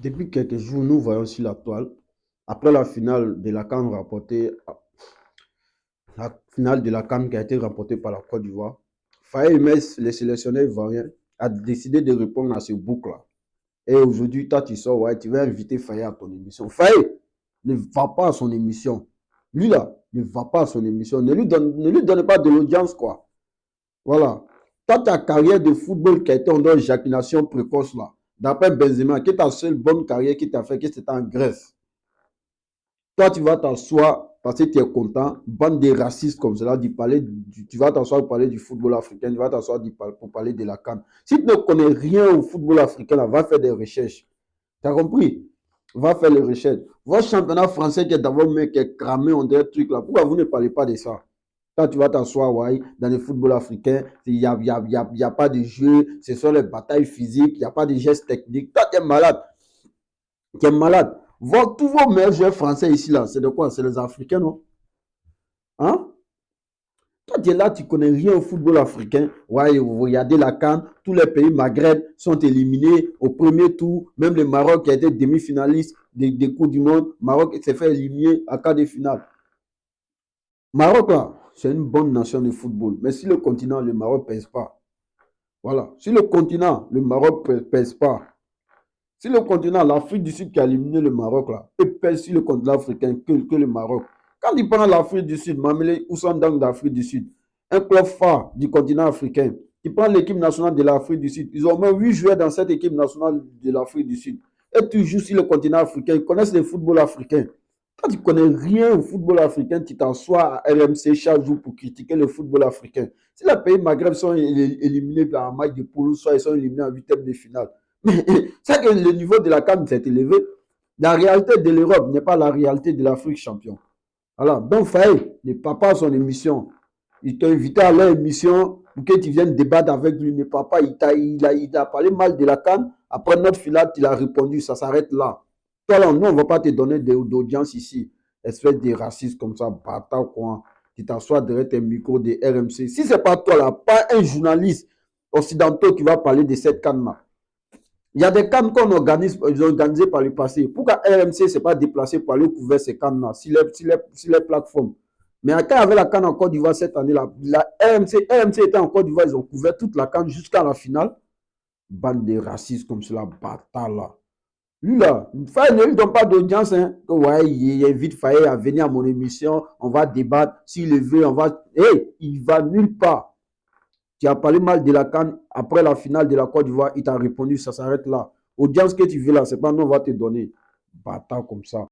Depuis quelques jours, nous voyons sur la toile, après la finale de la CAN rapportée, la finale de la CAN qui a été remportée par la Côte d'Ivoire, Faye Mess, le sélectionneur ivoirien, a décidé de répondre à ce bouc-là. Et aujourd'hui, toi, tu sors, ouais, tu vas inviter Faye à ton émission. Faye ne va pas à son émission. Lui, là, ne va pas à son émission. Ne lui donne pas de l'audience, quoi. Voilà. Toi, ta carrière de football qui a été en éjaculation précoce, là, d'après Benzema, qui est ta seule bonne carrière qui t'a fait, que c'était en Grèce. Toi, tu vas t'asseoir parce que tu es content, bande de racistes comme cela, tu vas t'asseoir pour parler du football africain, tu vas t'asseoir pour parler de la CAN. Si tu ne connais rien au football africain, là, va faire des recherches. Tu as compris? Va faire les recherches. Votre championnat français qui est d'abord mec qui est cramé en des trucs là, pourquoi vous ne parlez pas de ça? Quand tu vas t'asseoir, ouais, dans le football africain, il n'y a pas de jeu, ce sont les batailles physiques, il n'y a pas de gestes techniques. Toi, tu es malade. Tu es malade. Tous vos meilleurs joueurs français ici, là, c'est de quoi? C'est les Africains, non? Hein? Toi, tu es là, tu connais rien au football africain. Ouais, vous regardez la CAN, tous les pays Maghreb sont éliminés au premier tour. Même le Maroc qui a été demi-finaliste des Coupes du Monde, Maroc s'est fait éliminer à quart de finale. Maroc, là, c'est une bonne nation de football. Mais si le continent, le Maroc ne pèse pas. Voilà. Si le continent, le Maroc ne pèse pas. Si le continent, l'Afrique du Sud qui a éliminé le Maroc, là, et pèse sur le continent africain que le Maroc. Quand il prend l'Afrique du Sud, Mamele Oussandang d'Afrique du Sud, un club phare du continent africain, il prend l'équipe nationale de l'Afrique du Sud. Ils ont au moins 8 joueurs dans cette équipe nationale de l'Afrique du Sud. Et tu joues sur le continent africain, ils connaissent le football africain. Quand tu ne connais rien au football africain, tu t'assois à RMC chaque jour pour critiquer le football africain. Si les pays Maghreb sont éliminés en match de poule, soit ils sont éliminés en huitième de finale. Mais c'est que le niveau de la CAN s'est élevé. La réalité de l'Europe n'est pas la réalité de l'Afrique, champion. Voilà. Donc, Faye, le papa a son émission. Il t'a invité à leur émission pour que tu viennes débattre avec lui. Le papa, il a parlé mal de la CAN. Après notre filade, il a répondu. Ça s'arrête là. Toi, là, nous, on ne va pas te donner d'audience ici. Espèce de raciste comme ça, bâtard, quoi. Tu t'assois derrière tes micros de RMC. Si ce n'est pas toi, là, pas un journaliste occidental qui va parler de cette CAN-là. Il y a des cannes qu'on organise, organisées par le passé. Pourquoi RMC ne s'est pas déplacé pour aller couvrir ces cannes-là, sur les plateformes? Mais quand il y avait la canne en Côte d'Ivoire cette année-là, RMC était en Côte d'Ivoire, ils ont couvert toute la canne jusqu'à la finale. Bande de racistes comme cela, bâtard là. Lui là, Faye ne lui donne pas d'audience. Hein. Ouais, il invite Faye à venir à mon émission, on va débattre. S'il le veut, on va. Hey, il va nulle part. Tu as parlé mal de la CAN après la finale de la Côte d'Ivoire, il t'a répondu, ça s'arrête là. Audience que tu veux là, c'est pas nous, on va te donner. Bâtard comme ça.